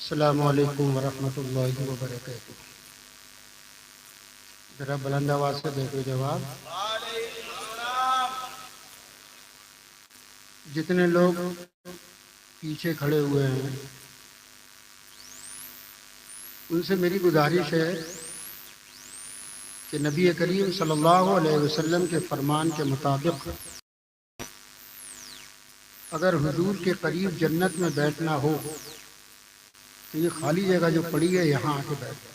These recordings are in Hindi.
अस्सलामु अलैकुम वरहमतुल्लाहि वबरकातुहू। जरा बुलंद आवाज से देखो जवाब। जितने लोग पीछे खड़े हुए हैं उनसे मेरी गुजारिश है कि नबी करीम सल्लल्लाहु अलैहि वसल्लम के फरमान के मुताबिक अगर हुजूर के करीब जन्नत में बैठना हो तो ये खाली जगह जो पड़ी है यहाँ आके बैठ जाओ।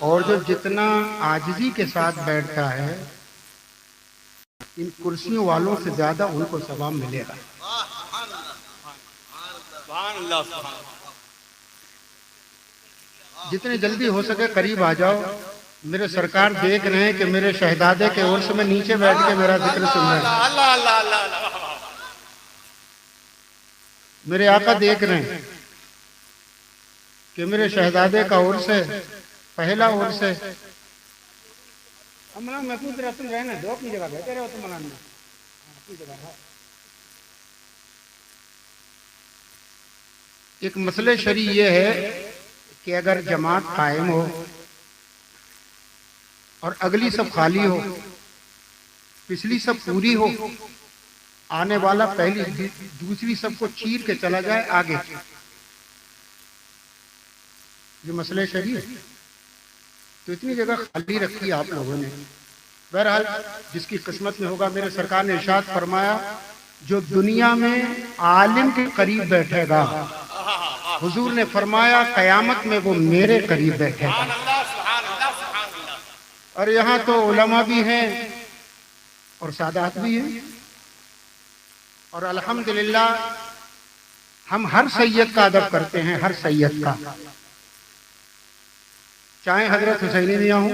और जो जितना आजिज़ी के साथ बैठता है इन कुर्सियों वालों से ज्यादा उनको सवाब मिलेगा। जितने जल्दी हो सके करीब आ जाओ। मेरे सरकार देख रहे हैं कि मेरे शहजादे के उर्स में नीचे बैठ के मेरा जिक्र सुन रहे हैं। मेरे आका देख रहे हैं कि मेरे शहजादे का उर्स है, पहला उर्स है। मना महफूज रह तुम रहना दो अपनी जगह बैठे रहो तुम मनाना अपनी जगह। एक मसले शरी ये है कि अगर जमात कायम हो और अगली सब खाली हो, पिछली सब पूरी हो, आने वाला पहली दूसरी सबको चीर के चला जाए आगे, ये मसले शरी है। तो इतनी जगह खाली रखी आप लोगों ने। बहरहाल जिसकी किस्मत में होगा, मेरे सरकार ने इरशाद फरमाया जो दुनिया में आलिम के करीब बैठेगा, हुजूर ने फरमाया कयामत में वो मेरे करीब बैठेगा। और यहाँ तो उलमा भी हैं और सादात भी हैं। और अल्हम्दुलिल्लाह हम हर सैयद का अदब करते हैं, हर सैयद का, चाहे हजरत हुसैनी मियां हो,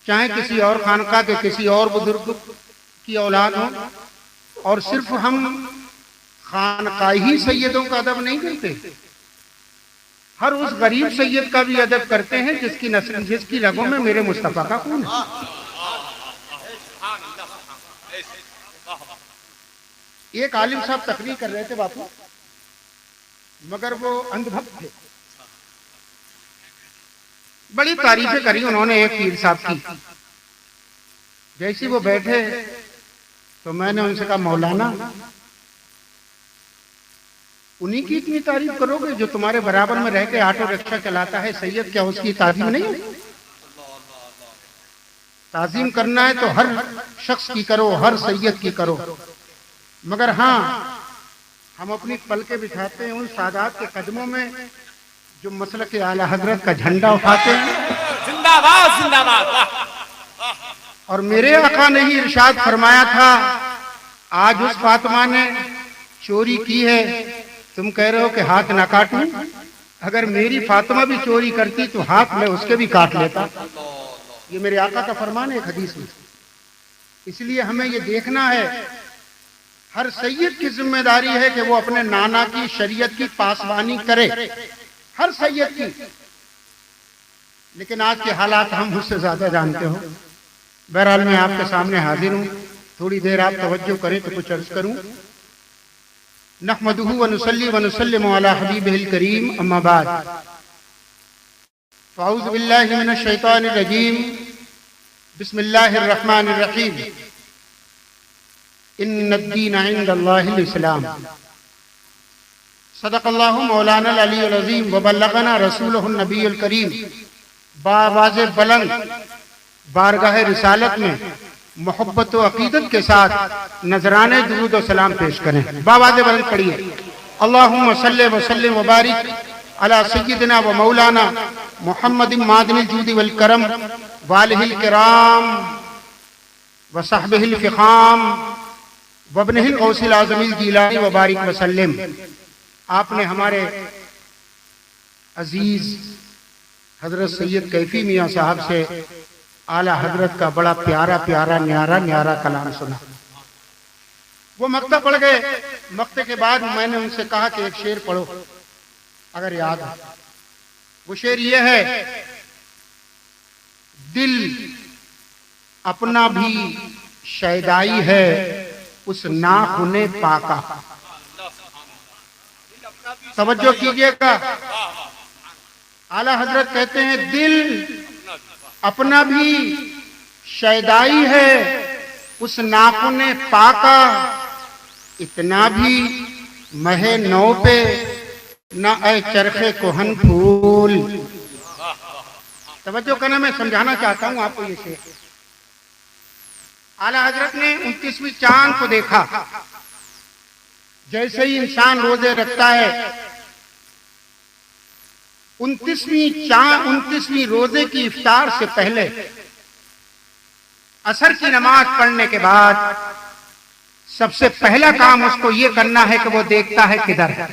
चाहे किसी और खानका के किसी और बुजुर्ग की औलाद हो। और सिर्फ हम खानकाही सैयदों का अदब नहीं करते, हर उस गरीब सैयद का भी अदब करते हैं जिसकी नस्ल, जिसकी रगों में मेरे मुस्तफा का खून है। एक आलिम साहब तकरीर कर रहे थे बापू, मगर वो अंधभक्त थे। बड़ी तारीफें करी उन्होंने एक पीर साहब की। जैसे वो बैठे तो मैंने उनसे कहा मौलाना उन्हीं की इतनी तारीफ करोगे जो तुम्हारे बराबर में रह के ऑटो रिक्शा चलाता है सैयद, क्या उसकी ताजीम नहीं है? ताजीम करना है तो हर शख्स की करो, हर सैयद की करो। मगर हाँ, हम अपनी पलके बिछाते हैं उन सादात के कदमों में जो मसलक के आला हजरत का झंडा उठाते हैं। जिंदाबाद जिंदाबाद। और मेरे आका ने ही इरशाद फरमाया था, आज उस फातिमा ने चोरी की है, तुम कह रहे हो कि हाथ ना काटूं? अगर मेरी फातिमा भी चोरी करती तो हाथ में उसके भी काट लेता। ये मेरे आका का फरमान है एक हदीस में। इसलिए हमें ये देखना है, हर सैयद की जिम्मेदारी है कि वो अपने नाना की शरीयत की पासबानी करे, हर सैयद की। लेकिन आज के हालात हम मुझसे ज्यादा जानते हो। बहरहाल मैं आपके सामने हाजिर हूँ, थोड़ी देर आप तवज्जो करें तो कुछ अर्ज करूँ। नहमदुहु व नुसल्ली व नुसल्लिमु अला हबीबिहिल करीम, अम्मा बाद। फ़अऊज़ु बिल्लाहि मिनश शैतानिर रजीम, बिस्मिल्लाहिर रहमानिर रहीम। इन्नद्दीन इंदल्लाहिल इस्लाम। सदक़ल्लाहु मौलाना अलीयुल अज़ीम व बल्लगना रसूलुहुन नबियुल करीम। बावाज़े बुलंद बारगाह रिसालत में मोहब्बत व अकीदत के साथ नजराने दुरूद व सलाम पेश करें। बावाज़े बुलंद पढ़िए। अल्लाहुम्मा सल्लि व सल्लिम व बारिक अला सय्यिदिना व मौलाना मुहम्मदिन मादिनिल जूदि वल करम वालिहिल किराम व सहबिहिल फ़िखाम व इब्निहिल गौसिल आज़मिल जीलानी व बारिक व सल्लिम। आपने हमारे अजीज हजरत सैयद कैफी मियाँ साहब से आला हजरत का बड़ा प्यारा प्यारा न्यारा न्यारा कलाम सुना। वो मक्ता पढ़ गए। मक्ते के बाद मैंने उनसे कहा कि एक शेर पढ़ो अगर याद हो। वो शेर ये है, दिल अपना भी शैदाई है उस नाखुने पाका। तवज्जो कीजिएगा। आला हजरत कहते हैं दिल अपना भी शैदाई है, उस नाखुने पाका इतना भी महे नौ पे न ऐ चरखे कोहन फूल। तवज्जो करना, मैं समझाना चाहता हूं आपको ये शेर। आला हजरत ने 29वीं चांद को देखा। जैसे ही इंसान रोजे रखता है, 29वीं रोजे की इफ्तार से पहले असर की नमाज पढ़ने के बाद सबसे पहला काम उसको ये करना है कि वो देखता है किधर है।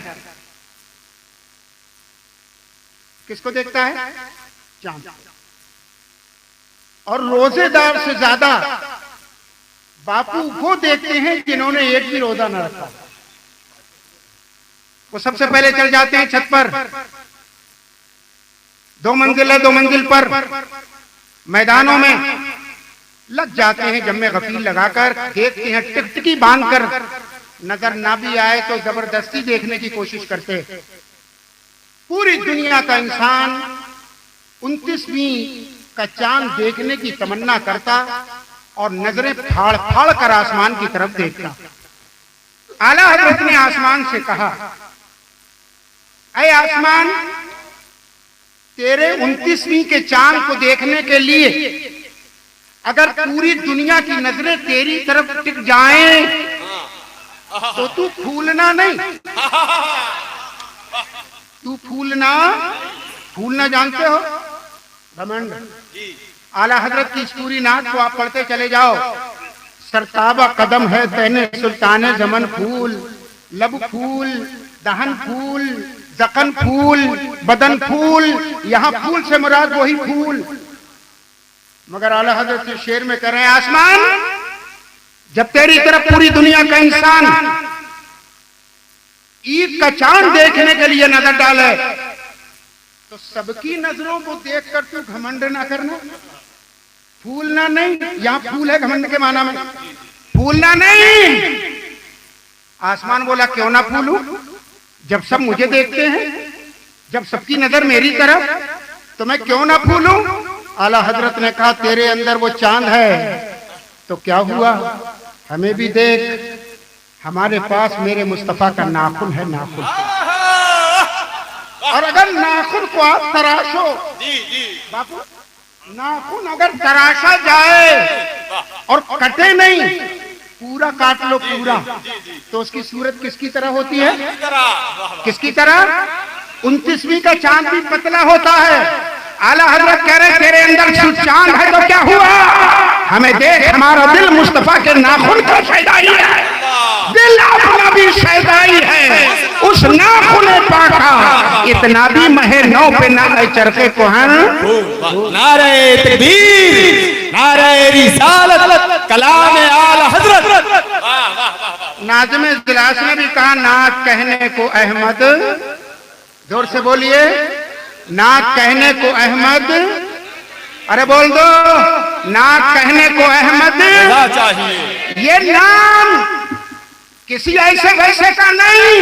किसको देखता है? चांद। और रोजेदार से ज्यादा बापू वो देखते हैं जिन्होंने एक भी रोजा न रखा। वो सबसे पहले चल जाते हैं छत पर, 2 मंजिल है, 2 मंजिल पर मैदानों में लग जाते हैं, जम्मे गफील लगाकर देखते हैं, टिकटिकी बांधकर नजर ना भी आए तो जबरदस्ती देखने की कोशिश करते हैं। पूरी दुनिया का इंसान 29वीं का चांद देखने की तमन्ना करता और नजरें फाड़ फाड़ कर आसमान की तरफ देखता। आला हजरत ने आसमान से कहा, ऐ आसमान, तेरे 29वीं के चांद को देखने के लिए अगर पूरी दुनिया की नजरें तेरी तरफ टिक जाएं तो तू फूलना नहीं। तू फूलना जानते हो? घमंड। आला हजरत की इस पूरी नात को आप पढ़ते चले जाओ। सरताबा कदम है तैने सुल्ताने जमन फूल, लब फूल, दहन फूल, जखन फूल, बदन फूल। यहाँ फूल से मुराद वही फूल। मगर आला हजरत से शेर में कह रहे हैं, आसमान, जब तेरी तरफ पूरी दुनिया का इंसान ईद का चांद देखने के लिए नजर डाले तो सबकी नजरों को देखकर तू घमंड ना करना, फूलना नहीं। यहाँ फूल है घमंड के माना में, फूलना नहीं। आसमान बोला, क्यों ना फूलूं? जब सब मुझे देखते हैं, जब सबकी नजर मेरी तरफ, तो मैं क्यों ना फूलूं? आला हजरत ने कहा, तेरे अंदर वो चांद है तो क्या हुआ, हमें भी देख। हमारे पास मेरे मुस्तफा का नाखून है, नाखून। और अगर नाखून को आप तराशो, बापू, नाखून अगर तराशा जाए और कटे नहीं, पूरा काट लो पूरा, तो उसकी सूरत किसकी तरह होती है? किसकी तरह? 29वीं का चांद भी पतला होता है। आला हजरत कह रहे, तेरे अंदर चांद है तो क्या हुआ, हमें देख। हमारा दिल मुस्तफा के नाखून का शैदाई है, दिल अपना भी शैदाई है। उस नाखून पाका इतना भी महे नौ पे ना चरखे कोहन। नारे तकबीर, नारे रिसालत, कलाम आला हजरत। नाज़िम गिलास ने भी कहा, नात कहने को अहमद, जोर से बोलिए, नात कहने को अहमद। अरे बोल दो, नात कहने को अहमद चाहिए। ये नाम किसी ऐसे वैसे का नहीं,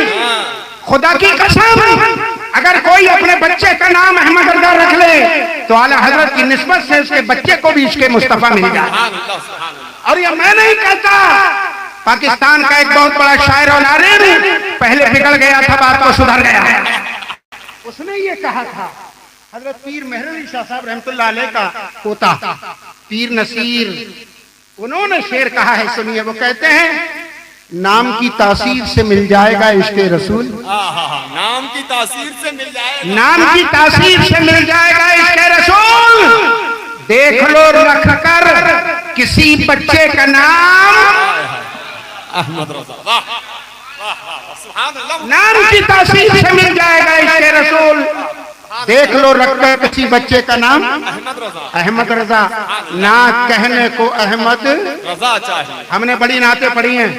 खुदा की कसम। अगर कोई अपने बच्चे का नाम अहमद रजा रख ले तो आला हजरत की निस्बत से उसके बच्चे को भी इसके मुस्तफा मिल जाए। और ये मैं नहीं कहता, पाकिस्तान का एक बहुत बड़ा शायर और आलिम पहले बिगड़ गया था, बात को सुधर गया। उसने ये कहा था, हजरत पीर मेहर अली शाह साहब रहमतुल्लाह अलैह का पोता पीर नसीर, उन्होंने शेर कहा है, सुनिए। वो कहते हैं, नाम की तासीर से मिल जाएगा इश्क़े रसूल। नाम की तासीर से मिल जाएगा, नाम की तासीर से मिल जाएगा इश्क़े रसूल। देख लो रख कर किसी बच्चे का नाम अहमद रजा। नाम की तासीर से मिल जाएगा इश्क़े रसूल। देख लो रख कर किसी बच्चे का नाम अहमद रजा। नात कहने को अहमद रजा चाहिए। हमने बड़ी नातें पढ़ी हैं,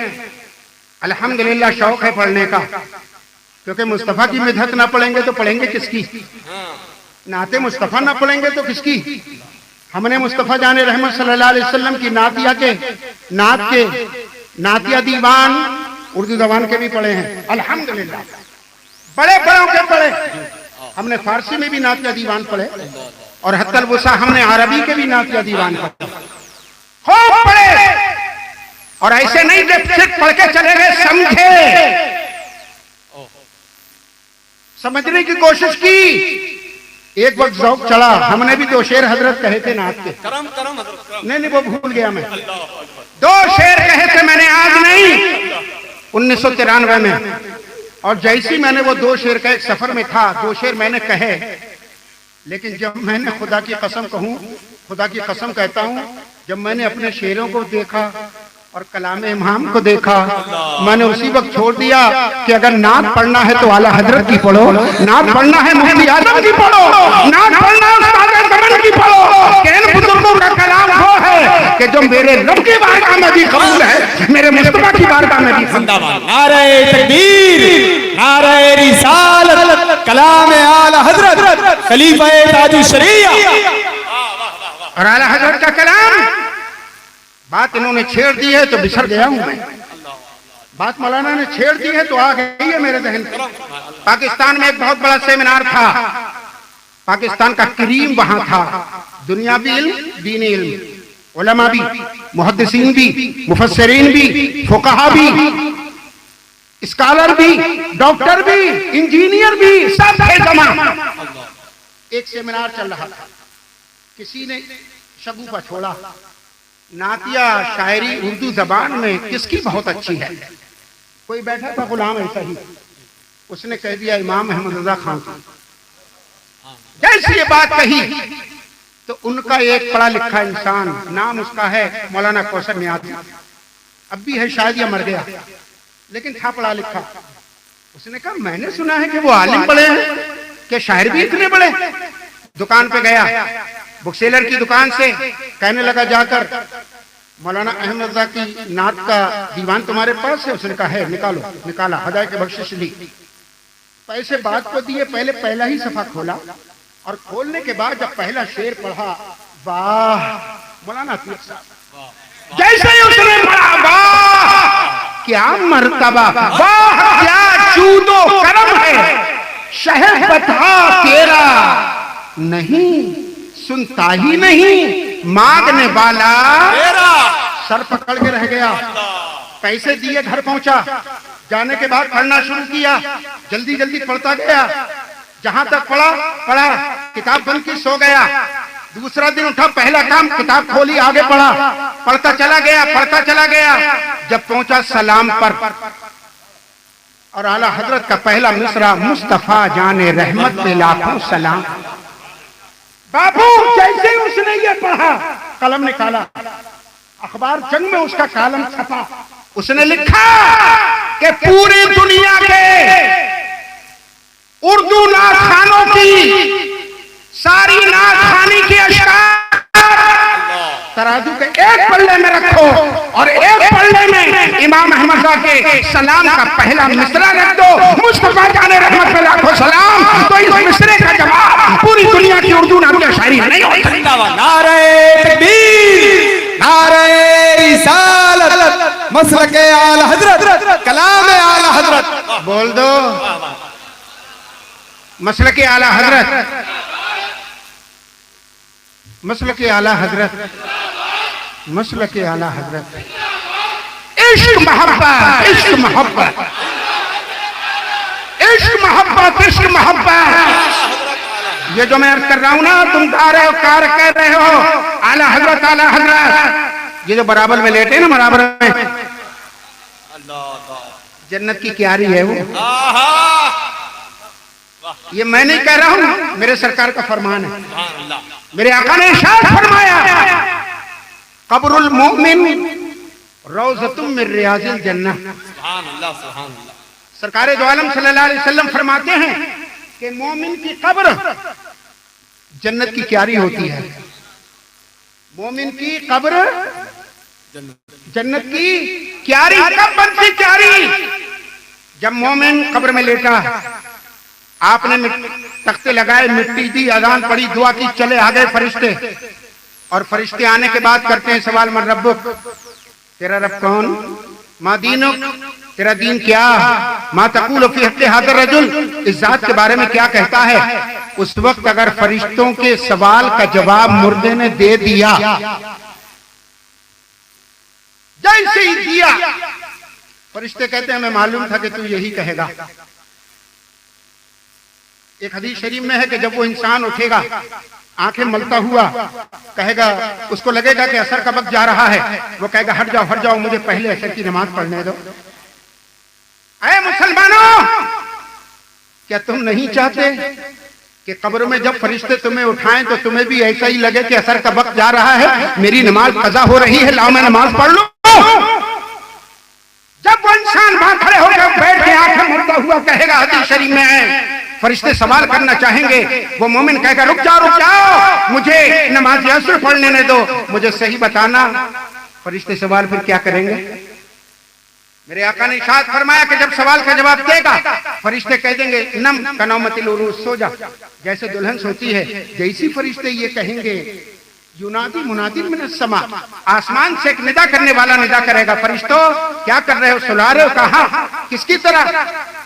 अल्हम्दुलिल्लाह, शौक है पढ़ने का, क्योंकि मुस्तफा की मिदहत ना पढ़ेंगे तो पढ़ेंगे किसकी? नाते मुस्तफा ना पढ़ेंगे तो किसकी? हमने मुस्तफा जाने रहमत सल्लल्लाहु अलैहि वसल्लम की नात के नातिया दीवान उर्दू जबान के भी पढ़े हैं, अल्हम्दुलिल्लाह। बड़े बड़ों के पढ़े, हमने फारसी में भी नातिया दीवान पढ़े और हत्तल वुसा हमने अरबी के भी नातिया दीवान पढ़े, खूब पढ़े। और ऐसे नहीं कि सिर्फ पढ़ के चले गए, समझे, समझने की कोशिश की। एक वक्त ज़ौक़ चढ़ा, हमने भी 2 शेर हजरत कहे थे नात के। करम करम हजरत करम। नहीं वो भूल गया मैं। 2 शेर कहे थे मैंने, आज नहीं, 1993 में। और जैसी मैंने वो 2 शेर का, एक सफर में था, 2 शेर मैंने कहे, लेकिन जब मैंने खुदा की कसम कहूं, खुदा की कसम कहता हूं, जब मैंने अपने शेरों को देखा और कलाम इमाम को देखा, मैंने उसी वक्त छोड़ दिया कि अगर नात पढ़ना है तो आला हजरत की पढ़ो, नात पढ़ना है मुफ्ती आजम की पढ़ो, नात पढ़ना है उस्ताद ज़मान की पढ़ो। कि इन बुजुर्गों का कलाम वो है कि जो मेरे रब की बारगाह में भी कबूल है, मेरे मुस्तफा की बारगाह में भी। नारे तकबीर, नारे रिसालत, कलाम आला हजरत, खलीफा ताजुश शरीया। और आला हजरत का कलाम, बात इन्होंने छेड़ दी है तो बिछड़ गया हूं मैं। बात मौलाना ने छेड़ दी है तो आ गई है मेरे जहन में। पाकिस्तान में एक बहुत बड़ा सेमिनार था, पाकिस्तान का करीम वहां था, दुनिया भी इल्म, दीनी इल्म, उलमा भी, मुहद्दिसीन भी, मुफस्सिरीन भी, फुकहा भी, स्कॉलर भी, डॉक्टर भी, इंजीनियर भी, सब थे जमा। एक सेमिनार चल रहा था, किसी ने शगुफा छोड़ा, नातिया शायरी उर्दू जबान में किसकी बहुत अच्छी है। कोई बैठा था गुलाम ऐसा ही, उसने कह दिया इमाम अहमद रजा खान की। जैसी ये बात कही तो उनका एक पढ़ा लिखा इंसान, नाम उसका है मौलाना कौसर नियाज़ी, अब भी है शायद या मर गया, लेकिन था पढ़ा लिखा। उसने कहा मैंने सुना है कि वो आलिम बड़े हैं, कि शायर भी इतने बड़े। दुकान पे गया, बुक सेलर की दुकान से, कहने लगा जाकर मौलाना अहमद रजा की नात का दीवान तुम्हारे पास है? उसने कहा है, निकालो। निकाला, हदायत के बख्शिश ली, पैसे बाद को दिए। पहले पहला ही सफा खोला और खोलने के बाद जब पहला शेर पढ़ा, वाह मौलाना जैसे ही उसने पढ़ा, वाह क्या मर्तबा, वाह क्या जूदो करम है, शहर बता तेरा नहीं सुनता ही नहीं, मांगने वाला सर पकड़ के रह गया। पैसे दिए, घर पहुंचा, जाने के बाद पढ़ना शुरू किया, जल्दी जल्दी पढ़ता गया, जहां तक पढ़ा, किताब बंद की, सो गया। दूसरा दिन उठा, पहला काम किताब खोली, आगे पढ़ा, पढ़ता चला गया। जब पहुंचा सलाम पर, और आला हजरत का पहला मिसरा, मुस्तफा जाने रहमत पे लाखों सलाम। बाबू जैसे ही उसने ये पढ़ा, कलम निकाला, अखबार जंग में उसका कॉलम छपा, उसने लिखा कि पूरी दुनिया के उर्दू नात खानों की सारी नात खानी की अशकार तराजू के एक पल्ले में रखो और एक पल्ले में इमाम अहमद के सलाम का पहला मिसरा रख दो, मुस्तफा जाने रहमत पे लाखों सलाम। तो इस मिसरे का जवाब पूरी दुनिया की उर्दू नातिया शायरी नहीं हो सकती। नारे तकबीर, नारे रिसालत, मसलके आला हजरत, कलाम आला हजरत। बोल दो मसलके आला हजरत, मसलके आला हजरत, मसलके आला हजरत। इश्क मोहब्बत, इश्क मोहब्बत, इश्क मोहब्बत, इश्क मोहब्बत। ये जो मैं अर्ज कर रहा हूं ना, तुम गा रहे हो, कार कह रहे हो आला हजरत, आला हजरत। ये जो बराबर में लेटे ना, बराबर में, जन्नत की क्यारी है वो। ये मैं नहीं कह रहा हूं, मेरे सरकार का फरमान है। मेरे आका ने इरशाद फरमाया, कब्रुल मोमिन रौज़तुम मिन रियाज़िल जन्नह। सुभान अल्लाह, सुभान अल्लाह। सरकार दो आलम सल्लल्लाहु अलैहि वसल्लम फरमाते हैं कि मोमिन की कब्र जन्नत की क्यारी होती है। मोमिन की कब्र जन्नत की क्यारी। कब बनती क्यारी? जब मोमिन कब्र में लेटा, आपने तख्ते लगाए, मिट्टी दी, अजान पड़ी, दुआ की, चले आ गए फरिश्ते, और फरिश्ते आने के बाद करते हैं सवाल, मन रब्बुक, तेरा रब कौन, मा दीनुक, तेरा दीन क्या, मा तक़ूलु फ़ी हक़्क़ि हाज़ा रजुल, इस जात के बारे में क्या कहता है। उस वक्त अगर फरिश्तों के सवाल का जवाब मुर्दे ने दे दिया, जैसे ही दिया, फरिश्ते कहते हैं हमें मालूम था कि तू यही कहेगा। एक हदीस शरीफ में है कि जब वो इंसान उठेगा आंखें मलता हुआ, कहेगा, उसको लगेगा कि असर का वक्त जा रहा है, वो कहेगा हट जाओ मुझे पहले असर की नमाज पढ़ने दो। ऐ मुसलमानों, क्या तुम नहीं चाहते कि कब्र में जब फरिश्ते तुम्हें उठाएं तो तुम्हें भी ऐसा ही लगे कि असर का वक्त जा रहा है, मेरी नमाज कज़ा हो रही है, लाओ मैं नमाज पढ़ लूं। जब वो इंसान वहां खड़े होकर बैठ के आंखें मलता हुआ कहेगा, हदीस शरीफ में है, फरिश्ते सवाल करना चाहेंगे, वो मोमिन कहेगा रुक जाओ मुझे नमाज असर पढ़ने दो, मुझे सही बताना। फरिश्ते सवाल फिर क्या करेंगे। मेरे आका ने इरशाद फरमाया कि जब सवाल का जवाब देगा, फरिश्ते कह देंगे नम कनौमतिल उरूस, सो जा, जैसे दुल्हन सोती है। जैसी फरिश्ते ये कहेंगे, युनादी मुनादी मिनस समा, आसमान से एक निदा करने वाला निदा करेगा, फरिश्तों क्या कर रहे हो, सुला रहे हो, कहाँ, किसकी तरह,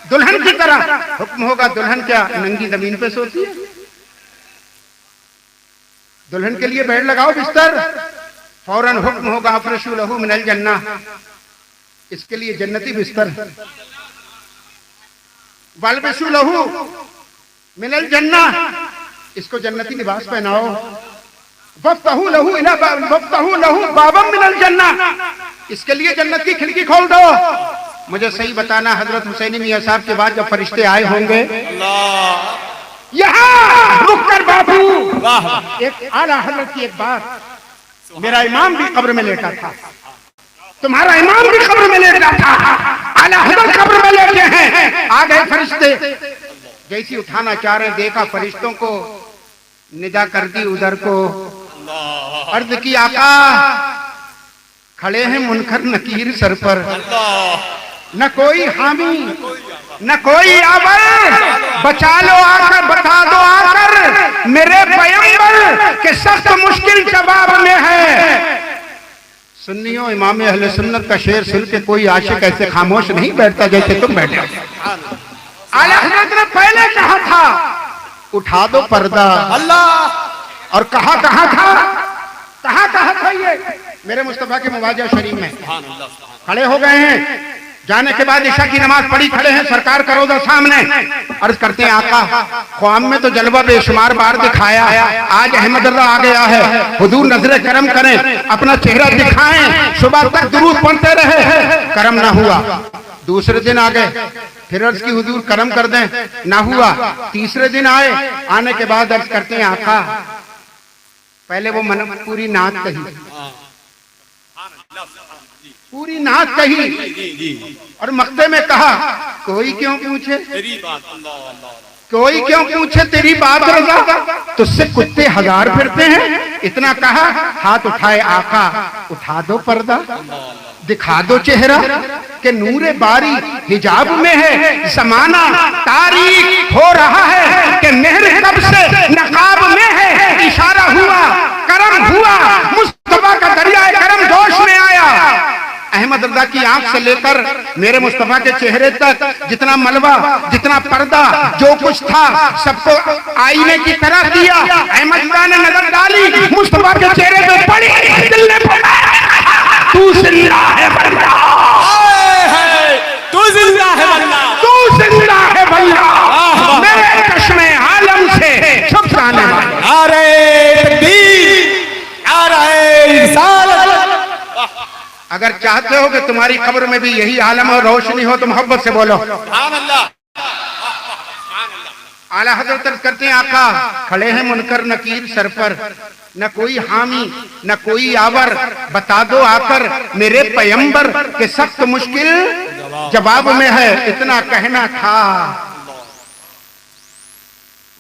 दुल्हन की तरह। हुक्म होगा, दुल्हन क्या नंगी जमीन पे सोती है, दुल्हन के लिए बेड लगाओ बिस्तर। फौरन हुक्म होगा, अफरशु लहू मिनल जन्ना, इसके लिए जन्नती बिस्तर, वल्बसु लहू मिनल जन्ना, इसको जन्नती लिबास पहनाओ। वफ्तहू लहू बाबम मिनल जन्ना, इसके लिए जन्नत की खिड़की खोल दो। मुझे सही बताना, हजरत हुसैनी मियां साहब के बाद जब फरिश्ते आए होंगे, यहाँ रुककर बाबू, एक आला हजरत की एक बात, मेरा इमाम भी कब्र में लेटा था, तुम्हारा इमाम भी कब्र में लेटा था, आला हजरत कब्र में लेटे हैं। आ गए फरिश्ते, जैसी उठाना चाह रहे, देखा फरिश्तों को, निदा कर दी उधर को, अर्ज की आका खड़े हैं मुनकर नकीर सर पर, न कोई हामी न कोई आवर, बचा लो आकर, बता दो आकर, मेरे पैगंबर के सख्त मुश्किल जवाब में है। सुन्नियों, इमाम अहले सुन्नत का शेर सुन के कोई आशिक ऐसे खामोश नहीं बैठता जैसे तुम बैठे। आला हज़रत ने पहले कहा था उठा दो पर्दा, अल्लाह, और कहा था ये मेरे मुस्तफा के मुवाजा शरीफ में। खड़े हो गए हैं, जाने के बाद ईशा की नमाज पढ़ी, खड़े हैं सरकार का रोज़ा सामने, अर्ज करते हैं आका ख्वाब में तो जलवा बेशुमार बार दिखाया, आज अहमद रज़ा आ गया है, हुजूर नजरे करम करें, अपना चेहरा दिखाएं, सुबह तक दुरूद पढ़ते रहे, करम ना हुआ। दूसरे दिन आ गए, फिर अर्ज की हुजूर करम कर दें, ना हुआ। तीसरे दिन आए, आने के बाद अर्ज करते हैं आका पहले वो मन पूरी नात कही, और मक्ते में कहा कोई क्यों पूछे तेरी बात रज़ा, तुझसे कुत्ते हजार फिरते हैं। इतना कहा, हाथ उठाए आका, उठा दो पर्दा, दिखा दो चेहरा कि नूरे बारी हिजाब में है, ज़माना तारीख हो रहा है कि मेहर कब से नकाब में है। इशारा हुआ, करम हुआ, मुस्तफा का दरिया करम जोश में आया। अहमद रज़ा की आंख से लेकर मेरे मुस्तफा के चेहरे तक जितना मलबा, जितना पर्दा, जो कुछ था, सबको आईने की तरह किया। अहमद रज़ा ने नजर डाली, मुस्तफा के चेहरे पे पड़ी, दिल ने बोला तू जिंदा है बल्ला, तू जिंदा है बल्ला, तू जिंदा है बल्ला, मेरे चश्मे आलम से छुप जाने वाला। नारे तकबीर, नारे रिसालत। अगर चाहते हो कि तुम्हारी कब्र में भी यही आलम और रोशनी हो तो मोहब्बत से बोलो आला हजरत करते हैं आका खड़े हैं मुनकर नकीर सर पर, न कोई हामी न कोई आवर, बता दो आकर मेरे पैगंबर के सख्त मुश्किल जवाब में है। इतना कहना था,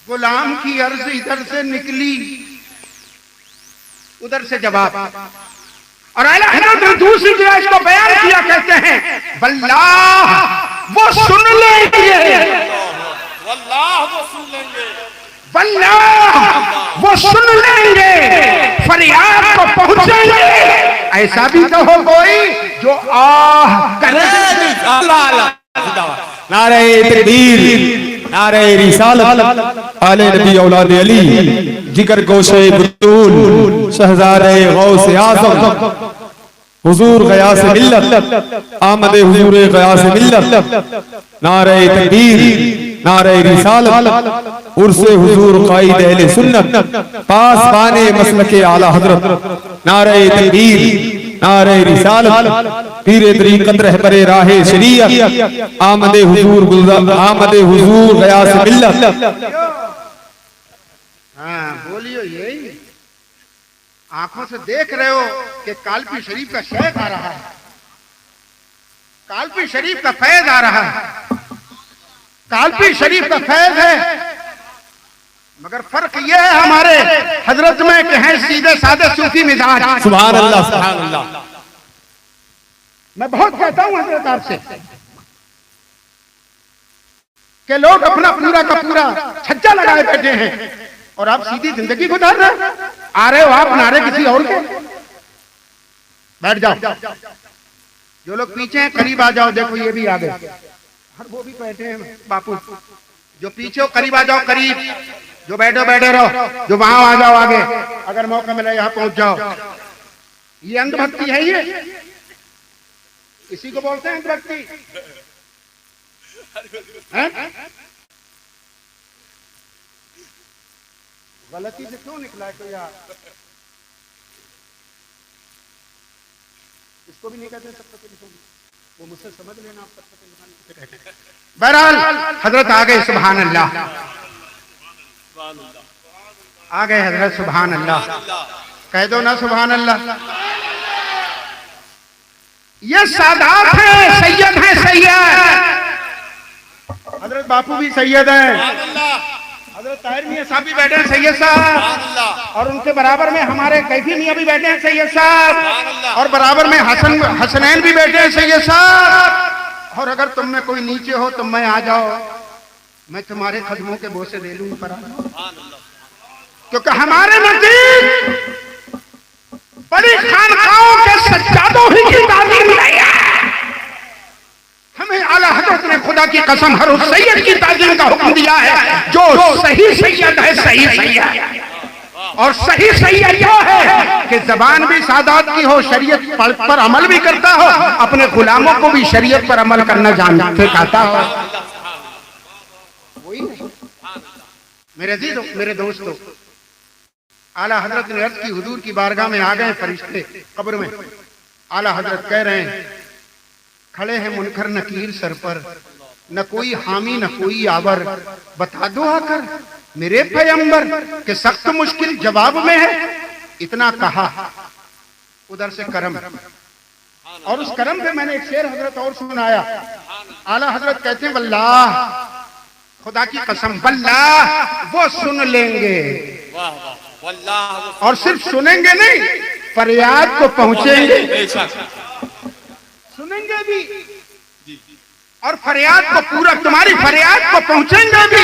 गुलाम की अर्ज इधर से निकली, उधर से जवाब। और आला हज़रत ने दूसरी जगह इसको बयान किया, कहते हैं वल्लाह वो सुन लेंगे, वल्लाह वो सुन लेंगे, वल्लाह वो सुन लेंगे, फरियाद को पहुंचेंगे, ऐसा भी तो हो कोई जो आह करे। अल्लाह अल्लाह। नारे तकबीर, नारे रिसालत, आले नबी औलाद अली, जिगर गोशे बुतूल, शहजादे गौस आज़म, हुजूर गयास मिल्लत, आमदे हुजूर गयास मिल्लत, नारे तकबीर, नारे रिसालत, उर्से हुजूर कायद अहले सुन्नत, पासबाने मसलके आला हजरत, नारे तकबीर, नारे रिसालत, पीरे तरीक़त रहबरे राहे शरीयत, आमदे हुजूर गुलजार, आमदे हुजूर गयास मिल्लत। हाँ बोलियो यही। आंखों से देख रहे हो कि कालपी शरीफ का शेख आ रहा है, कालपी शरीफ का फैज आ रहा है, कालपी शरीफ का फैज है। मगर फर्क यह है हमारे हजरत में कि हैं सीधे सादे सूफी मिजाज। सुभान अल्लाह, सुभान अल्लाह। मैं बहुत कहता हूं हजरत आपसे कि लोग अपना पूरा का पूरा छज्जा लगाए बैठे हैं और आप सीधी जिंदगी गुजार रहे आ रहे हो। आप नारे किसी और के। बैठ जाओ, जो लोग पीछे हैं करीब आ जाओ। देखो ये भी आ गए और वो भी बैठे हैं बापू। जो पीछे हो करीब आ जाओ, करीब। जो बैठो बैठे रहो, जो वहां आ जाओ आगे। अगर मौका मिले यहां पहुंच जाओ। ये अंधभक्ति है, ये इसी को बोलते हैं अंधभक्ति। गलती से क्यों निकला तो यार, इसको भी नहीं कहते सब, वो मुझसे समझ लेना। आप बहरहाल हजरत आ गए, सुभान अल्लाह आ गए हजरत, सुभान अल्लाह कह दो ना, सुभान अल्लाह। ये सादात है, सैयद है, सैयद। हजरत बापू भी सैयद हैं, हजरत ताहिर मियां साहब भी बैठे हैं सैयद साहब, और उनके बराबर में हमारे कैफी मियां भी बैठे हैं सैयद साहब, और बराबर में हसनैन भी बैठे हैं सैयद साहब। और अगर तुम में कोई नीचे हो तो मैं आ जाओ, मैं तुम्हारे कदमों के बोसे ले लूं पर, क्योंकि हमारे नजदीक बड़ी खानकाओं के सज्जादों ही की तालीम नहीं है। हमें आला हजरत ने खुदा की कसम हर उस सैयद की तालीम का हुक्म दिया है जो सही सैयद है, सही सैयद। और सही सैयद यह है कि जबान भी सादात की हो, शरीयत पर अमल भी करता हो, अपने गुलामों को भी शरीयत पर अमल करना सिखाता हो। वही मेरे अजीजों, मेरे दोस्तों, आला हजरत ने अर्ज की, हुजूर की बारगाह में आ गए फरिश्ते कब्र में। आला हजरत कह रहे हैं, खड़े हैं मुनकर नकीर सर पर, न कोई हामी न कोई आवर, बता दो आकर मेरे पैगंबर के सख्त मुश्किल जवाब में है। इतना कहा, उधर से करम, और उस करम पे मैंने एक शेर हजरत और सुनाया। आला हजरत कहते हैं, वल्लाह खुदा की कसम, वल्लाह वो सुन लेंगे, और सिर्फ सुनेंगे नहीं, फरियाद को पहुंचेंगे। सुनेंगे भी और फरियाद को पूरा, तुम्हारी फरियाद को पहुंचेंगे भी।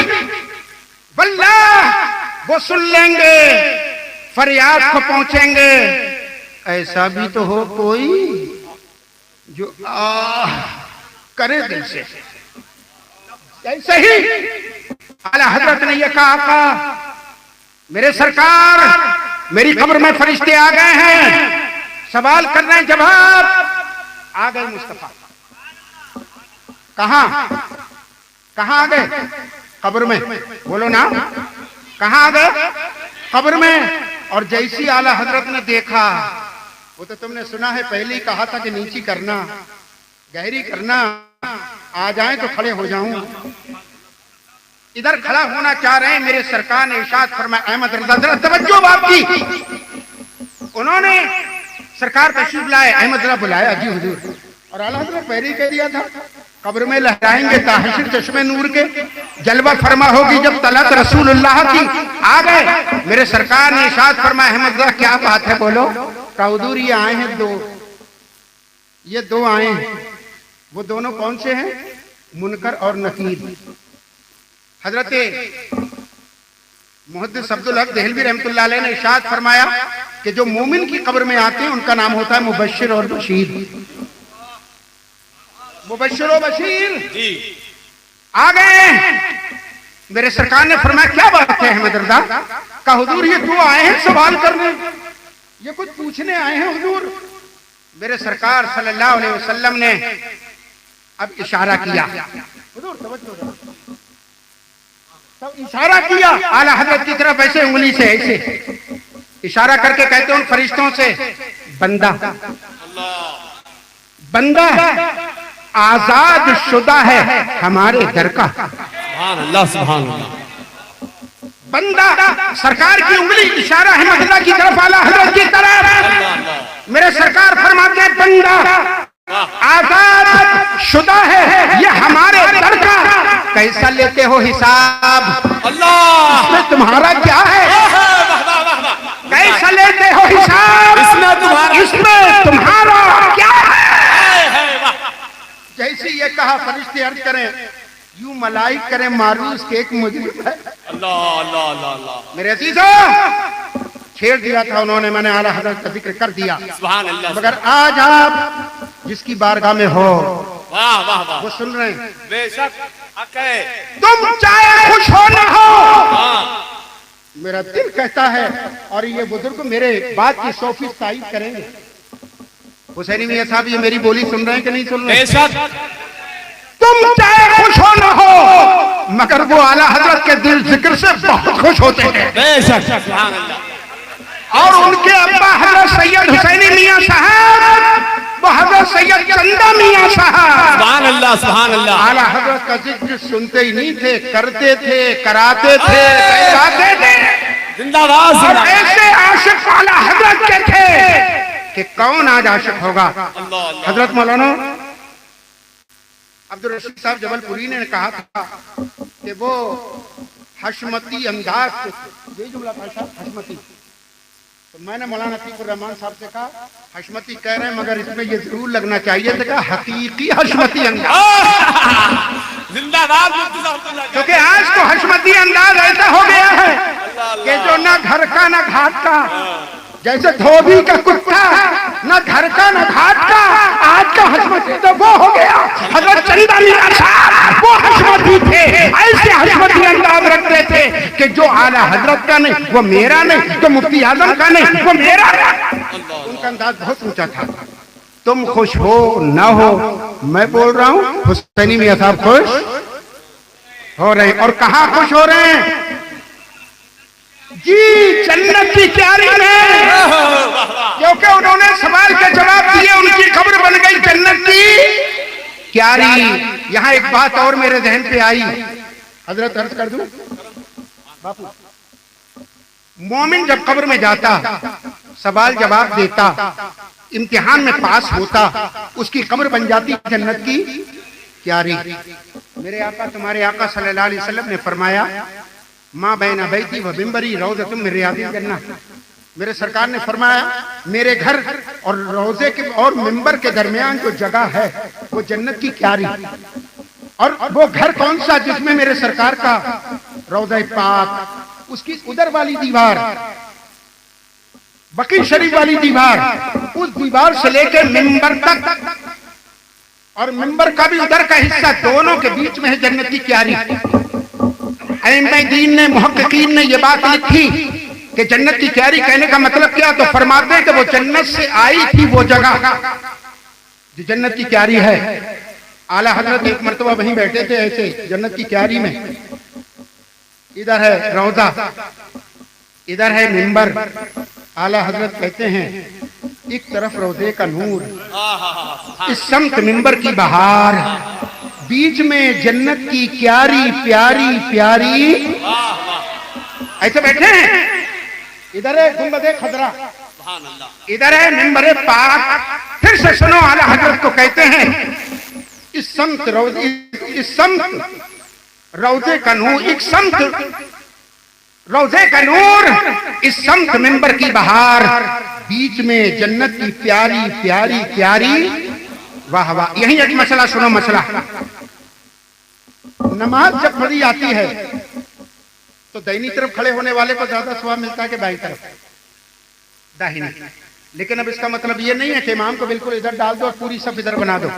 वल्लाह वो सुन लेंगे, फरियाद को पहुंचेंगे। ऐसा भी तो हो कोई जो करे दिल से। ऐसे ही आला हजरत ने यह कहा, आका मेरे सरकार, मेरी कब्र में फरिश्ते आ गए हैं, सवाल कर रहे हैं, जवाब। आ गए मुस्तफा। कहां कहां आ गए? कब्र में। बोलो ना, कहां आ गए? कब्र में। और जैसी आला हजरत ने देखा, वो तो तुमने सुना है, पहले ही कहा था कि नीची करना, गहरी करना, आ जाए तो खड़े हो जाऊं। इधर खड़ा होना चाह रहे हैं, मेरे सरकार ने इरशाद फरमाया, अहमद रजा, जरा तवज्जो बाप की। उन्होंने सरकार तशरीफ लाए, अहमद रजा बुलाया, जी हुजूर। और आला हजरत पहले ही कह दिया था, कब्र में लहराएंगे ताहिर चश्मे नूर के, जलवा फरमा होगी जब तलत रसूलुल्लाह की। आ गए, मेरे सरकार ने इरशाद फरमाया, अहमद रजा क्या बात है, बोलो। का हुजूर ये आए हैं दो, ये दो आए हैं। वो दोनों कौन से हैं? मुनकर और नकीर। हजरत मुहद्दिस अब्दुल हक देहलवी रहमतुल्लाह अलैह ने इरशाद फरमाया, कि जो मोमिन की कब्र में आते हैं उनका नाम होता है मुबश्शिर और बशीर। मुबश्शिर और बशीर जी आ गए। मेरे सरकार ने फरमाया क्या बात है अहमद रजा? कहा हुजूर ये क्यों आए हैं सवाल करने, ये कुछ पूछने आए हैं हुजूर। मेरे सरकार सल्लल्लाहु अलैहि वसल्लम ने अब इशारा किया, हुजूर तवज्जो करो। तब इशारा किया आला हजरत की तरफ, ऐसे उंगली से ऐसे इशारा करके कहते हैं उन फरिश्तों से, बंदा बंदा आजाद शुदा है हमारे दर का। सुभान अल्लाह सुभान अल्लाह। बंदा, सरकार की उंगली इशारा है अल्लाह की तरफ, आला हजरत की तरफ। मेरे सरकार फरमाते हैं बंदा आजाद शुदा है ये हमारे दर का। कैसा लेते हो हिसाब? अल्लाह इसमें तुम्हारा क्या है? कैसा लेते हो हिसाब? इसमें तुम्हारा क्या है? जैसे ये कहा फरिश्ते अर्ज करें, यूं मलाइक करें मारूस के एक मुजरिम है। अल्लाह अल्लाह अल्लाह। मेरे अजीजों, छेड़ दिया था उन्होंने, मैंने आला हजरत का जिक्र कर दिया। सुभान अल्लाह। मगर आज आप जिसकी बारगाह में हो, वाह वाह वाह, वो सुन रहे हैं। बेशक अके तुम चाहे खुश हो ना हो, हाँ मेरा दिल कहता है, और ये बुजुर्ग मेरे बात की 100% तारीफ करेंगे। हुसैनी मियां साहब ये मेरी बोली सुन रहे हैं कि नहीं सुन रहे? बेशक। तुम चाहे खुश हो ना हो, मगर वो आला हजरत के दिल जिक्र से बहुत खुश होते हैं। बेशक सुभान अल्लाह। और उनके अब्बा हजरत सैयद हुसैनी मियां साहब, वो हजरत सैयद चंदा मियां साहब, सुभान अल्लाह सुभान अल्लाह। आला हजरत का जिक्र सुनते ही नहीं थे, करते थे, कराते थे, कहलाते थे। जिंदाबाद और जिंदाबाद। ऐसे आशिक आला हजरत के थे कि कौन आज आशिक होगा? अल्लाह अल्लाह। हजरत मौलाना अब्दुल रशीद साहब जबलपुरी ने कहा था कि वो हशमती अंदाज से, ये जुमला था हशमती। तो मैंने मौलाना अतीकुर रहमान साहब से कहा हशमती कह रहे हैं मगर इसमें ये जरूर लगना चाहिए था हकीकी हशमती अंदाज। जिंदाबाद। क्योंकि आज तो हशमती अंदाज ऐसा हो गया है कि जो ना घर का ना घाट का, जैसे धोबी का कुत्ता, ना घर का ना घाट का। आज का हशमती तो वो हो गया। हजरत चंदा मियां साहब वो हशमती थे, ऐसे हशमती अंदाज रखते थे कि जो आला हजरत का नहीं वो मेरा नहीं, तो मुफ्ती आजम का नहीं वो मेरा नहीं। उनका अंदाज बहुत ऊंचा था। तुम खुश हो ना हो, मैं बोल रहा हूँ हुसैनी मियां साहब खुश हो रहे हैं। और कहाँ खुश हो रहे हैं? जी जन्नत की क्यारी में, क्योंकि उन्होंने सवाल के जवाब दिए, उनकी खबर बन गई जन्नत की क्यारी। यहाँ एक बात और मेरे जहन पे आई, हजरत अर्ज कर दूं बापू। मोमिन जब कब्र में जाता, सवाल जवाब देता, इम्तिहान में पास होता, उसकी कब्र बन जाती जन्नत की क्यारी। मेरे आका तुम्हारे आका सल्लल्लाहु अलैहि वसल्लम ने फरमाया, माँ बैना बैती व बिम्बरी रौज़तुम मिन रियादिल जन्नह। मेरे सरकार ने फरमाया मेरे घर और रोजे के और मिंबर के दरमियान जो जगह है वो जन्नत की क्यारी। और वो घर कौन सा जिसमें मेरे सरकार का रौज़ा पाक, उसकी उधर वाली दीवार, बकी शरीफ वाली दीवार, उस दीवार से लेकर मिंबर तक और मिंबर का भी उधर का हिस्सा, दोनों के बीच में है जन्नत की क्यारी। अइम्मा दीन ने, मुहक्किकीन ने ये बात लिखी कि जन्नत की क्यारी कहने का मतलब क्या, तो फरमाते हैं कि वो जन्नत से आई थी वो जगह जो जन्नत की क्यारी है। आला हजरत एक मर्तबा वहीं बैठे थे ऐसे जन्नत की क्यारी में, इधर है रौजा, इधर है मिंबर। आला हजरत कहते हैं एक तरफ रोजे का नूर, इस समत मिंबर की बहार, बीच में जन्नत की क्यारी प्यारी प्यारी। ऐसे बैठे हैं, इधर है गुंबदे खजरा, इधर है मिंबरे पाक। फिर से सुनो, आला हजरत को कहते हैं इस समत रोजे, इस समत रोजे का नूर, एक समत रोजे का नूर, इस समत मिंबर की बहार, बीच में जन्नत की प्यारी प्यारी प्यारी। वाह वाह। यही एक मसला सुनो, मसला नमाज जब पढ़ी आती है तो दाहिनी तरफ खड़े होने वाले को ज्यादा सवाब मिलता है कि बाईं तरफ? दाहिनी। लेकिन अब इसका मतलब ये नहीं है कि इमाम को बिल्कुल इधर डाल दो और पूरी सफ इधर बना दो,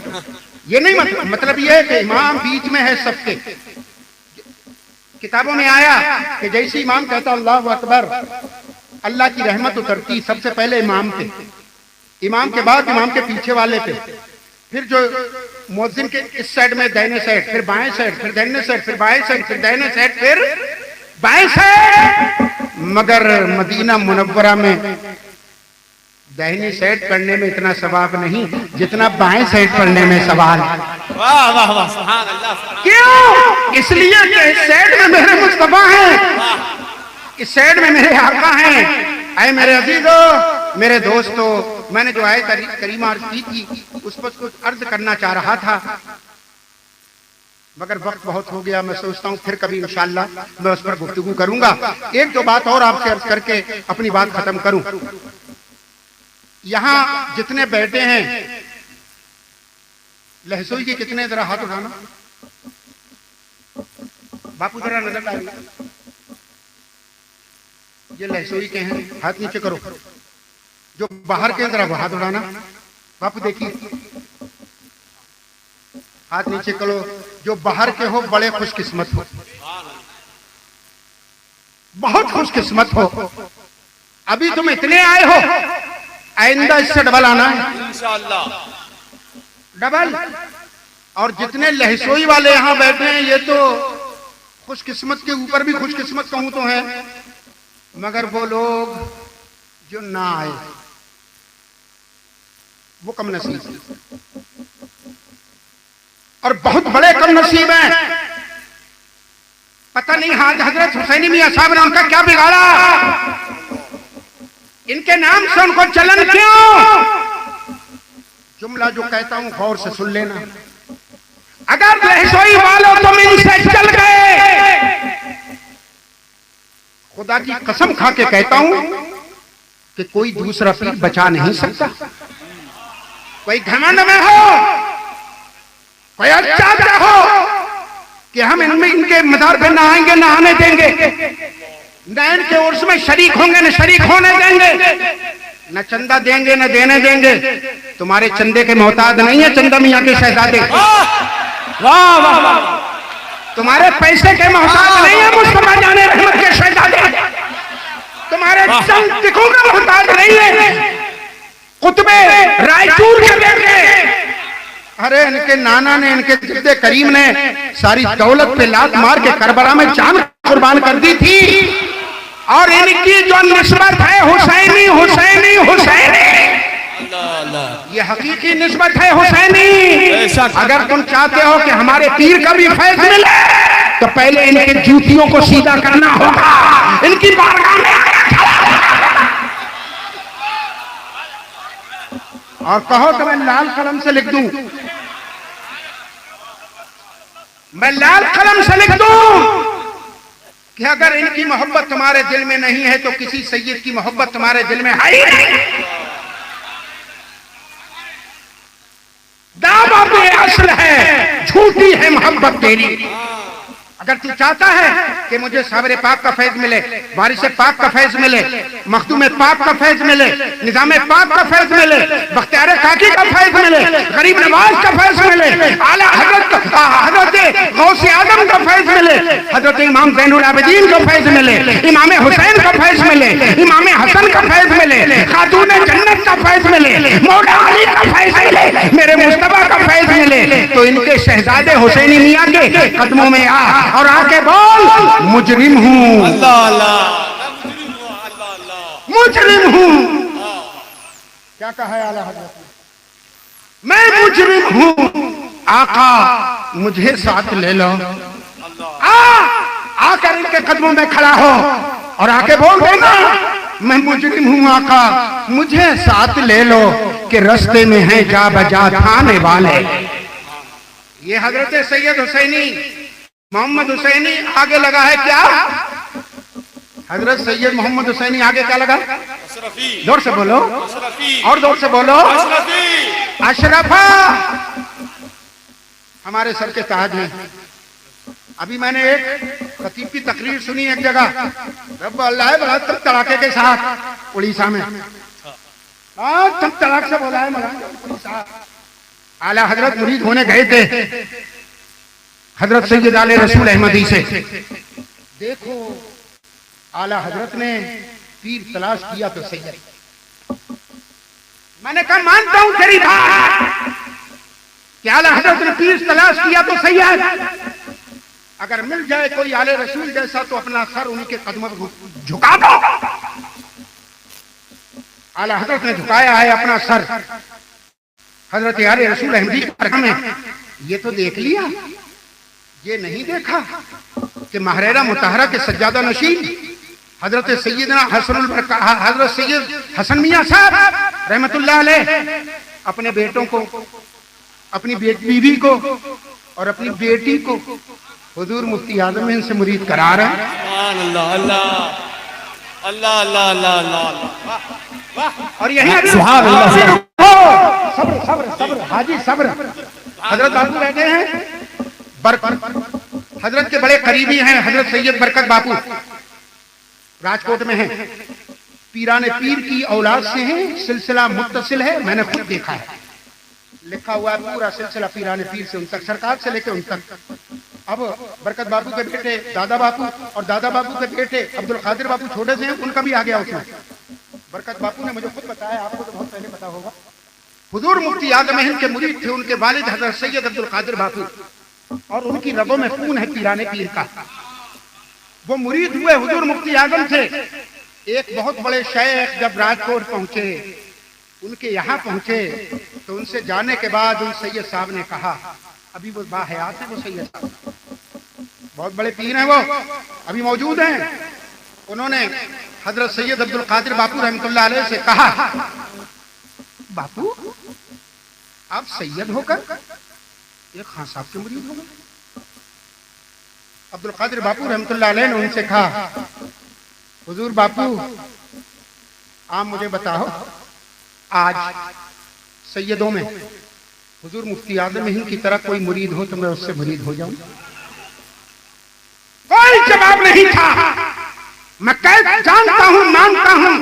ये नहीं मतलब ये है कि इमाम बीच में है सबके। किताबों में आया कि जैसे इमाम कहता अल्लाहु अकबर, अल्लाह की रहमत उतरती सबसे पहले इमाम पे, इमाम के बाद इमाम के पीछे वाले पे, फिर जो मुअज्जिन के इस साइड में दाहिने साइड, फिर बाएं साइड, फिर दाहिने साइड, फिर बाएं साइड, फिर दाहिने साइड, फिर बाएं साइड। मगर मदीना मुनव्वरा में दाहिनी साइड पढ़ने में इतना सवाब नहीं जितना बाएं साइड पढ़ने में सवाब। वाह वाह वाह, सुभान अल्लाह। क्यों? इसलिए कि इस साइड में मेरे मुस्तफा हैं, इस साइड में मेरे आका हैं। आए मेरे अजीजों, मेरे दोस्तों, मैंने जो आयत करीमा अर्ज की थी उस पर कुछ अर्ज करना चाह रहा था, मगर वक्त बहुत हो गया। मैं सोचता हूँ फिर कभी इंशाअल्लाह मैं उस पर गुफ्तगू करूंगा। एक दो बात और आपसे अर्ज करके अपनी बात खत्म करूं। यहाँ जितने बैठे हैं, लहसोई के कितने, जरा हाथ उठाना। बापू जरा नजर डालिए, ये लहसोई के हैं, हाथ नीचे करो। जो बाहर के जरा वो हाथ उठाना। बापू देखिए, हाथ नीचे करो। जो बाहर के हो बड़े खुशकिस्मत हो, बहुत खुशकिस्मत हो। अभी तुम इतने आए हो, आइंदा इससे डबल आना है इंशाअल्लाह, डबल। और जितने लहसोई वाले यहाँ बैठे हैं ये तो खुशकिस्मत के ऊपर भी खुशकिस्मत कहूं तो है, मगर वो लोग जो ना आए वो कम नसीब है। और बहुत बड़े कम नसीब हैं। पता नहीं हाज हजरत हुसैनी मियां साहब ने उनका क्या बिगाड़ा, इनके नाम से उनको चलन क्यों? जुमला जो कहता हूं गौर से सुन लेना। अगर लहसोई वालों तुम इनसे चल गए, खुदा की कसम खा के कहता हूं कि कोई दूसरा पीर बचा नहीं सकता। कोई घमंड में हो, कोई अच्छा हो कि हम इनमें इनके मदार पे नहाएंगे, नहाने देंगे, न इनके उर्स में शरीक होंगे, न शरीक होने देंगे, न चंदा देंगे, न देने देंगे। तुम्हारे चंदे के मोहताज नहीं है चंदा मियां के शहजादे, वाह वाह वाह, तुम्हारे पैसे के मोहताज नहीं है मुस्तफा जाने रहमत के शहजादे, तुम्हारे चंद टिकों का मोहताज नहीं है कुतबे रायचूर के बेटे। अरे इनके नाना ने, इनके जिद्दे करीम ने सारी दौलत पे लात मार के करबला में जान कुर्बान कर दी थी। और इनकी जो निस्बत है हुसैनी हुसैनी हुसैनी, ये हकीकी निस्बत है हुसैनी। अगर तुम चाहते हो कि हमारे पीर का भी फैज मिले तो पहले इनके जूतियों को सीधा करना होगा, इनकी बारगाह में और कहो तो मैं लाल कलम से लिख दूं, मैं लाल कलम से लिख दूं कि अगर इनकी मोहब्बत तुम्हारे दिल में नहीं है तो किसी सैयद की मोहब्बत तुम्हारे दिल में है ही नहीं। दावा बेअसल है, झूठी है मोहब्बत तेरी। अगर तू चाहता है कि मुझे साबरे पाक का फैज मिले, बारिश पाक का फैज मिले, मखदूम पाक का फैज मिले, निजाम पाक का फैज मिले, बख्तियार काकी का फैज मिले, गरीब नवाज का फैज मिले, आला हजरत गौसे आजम का फैज मिले, हजरत इमाम ज़ैनुल आबिदीन का फैज मिले, इमाम हुसैन का फैज मिले, इमाम हसन का फैज मिले, खातून जन्नत का फैज मिले, मौला अली का फैज मिले, मेरे मुस्तफा का फैज मिले, तो इनके शहजादे हुसैनी मियां के कदमों में आ और आके बोल मुजरिम हूँ, अल्लाह अल्लाह, मुजरिम हूँ। क्या कहा है आला हजरत ने? मैं मुजरिम हूँ, आका मुझे साथ ले लो। आकर इनके कदमों में खड़ा हो और आके बोल देना मैं मुजरिम हूँ आका मुझे साथ ले लो कि रास्ते में है जा बजा थाने वाले। ये हजरत सैयद हुसैनी मोहम्मद हुसैनी आगे लगा है क्या? हजरत सैयद मोहम्मद हुसैनी आगे क्या लगा? जोर से बोलो और जोर से बोलो, अशरफा हमारे सर के ताज हैं। अभी मैंने एक खतीब की तकरीर सुनी एक जगह, रब अल्लाह तड़ाके के साथ उड़ीसा में तुम तलाक से बोला है मौलाना। आला हजरत मुरीद होने गए थे हजरत सैयद आले रसूल अहमदी से। देखो आला हजरत ने पीर तलाश किया तो सैयद। मैंने कहा मानता हूं तेरी बात कि आला हजरत ने पीर तलाश किया तो सैयद, अगर मिल जाए कोई आले रसूल जैसा तो अपना सर उनके कदमों पर झुका दो। आला हजरत ने झुकाया है अपना सर हजरत आले रसूल अहमदी की बारगाह में। ये तो देख लिया, ये नहीं देखा कि महरेरा मुतहरा के सज्जादा नशीन हजरत सैयदना हजरत सैयद हसन मियां साहब रहमतुल्लाह अलैह अपने बेटों को, अपनी बीवी को और अपनी बेटी को हुजूर मुफ्ती आजम इनसे मुरीद करा रहे हैं। अल्लाह अल्लाह अल्लाह अल्लाह अल्लाह अल्लाह। और यही सुभान अल्लाह। सब्र सब्र सब्र हाजी सब्र। हजरत बापू बैठे हैं, हजरत के बड़े करीबी हैं हजरत सैयद बरकत बापू, राजकोट में हैं। पीराने पीर की औलाद से हैं, सिलसिला मुत्तसिल है, मैंने खुद देखा है, लिखा हुआ है पूरा सिलसिला पीराने पीर से उन तक, सरकार से लेकर उन तक। अब बरकत बापू के बेटे दादा बापू और दादा बापू के बेटे अब्दुल कादिर बापू छोटे से हैं, उनका भी आ गया उसमें। बरकत बापू ने मुझे खुद बताया, आपको तो बहुत पहले पता होगा, हुजूर मुफ्ती आजम हिंद के मुरीद थे उनके वालिद हजरत सैयद अब्दुल कादिर बापू, और उनकी रगों में खून है पीराने पीर का। वो मुरीद हुए हुजूर मुफ्ती आजम थे। एक बहुत बड़े शेख जब राजकोट पहुंचे, उनके यहाँ पहुंचे, तो उनसे जाने के बाद उन सैयद साहब ने कहा, अभी वो बाहयात है वो सैयद साहब, बहुत बड़े पीर हैं वो, अभी मौजूद हैं। उन्होंने हजरत सैयद अब्दुल कादिर बापू रहमतुल्लाह अलैह से कहा, बापू आप सैयद होकर एक खान साहब के मुरीद हो गए। अब्दुल कादिर बापू रहमतुल्लाह अलैह ने उनसे कहा, हुजूर बापू आप मुझे बताओ, आज सैयदों में हुजूर मुफ्ती आजम हिंद की तरह कोई मुरीद हो तो मैं उससे मुरीद हो जाऊं। कोई जवाब नहीं था। मैं जानता हूं, मानता हूं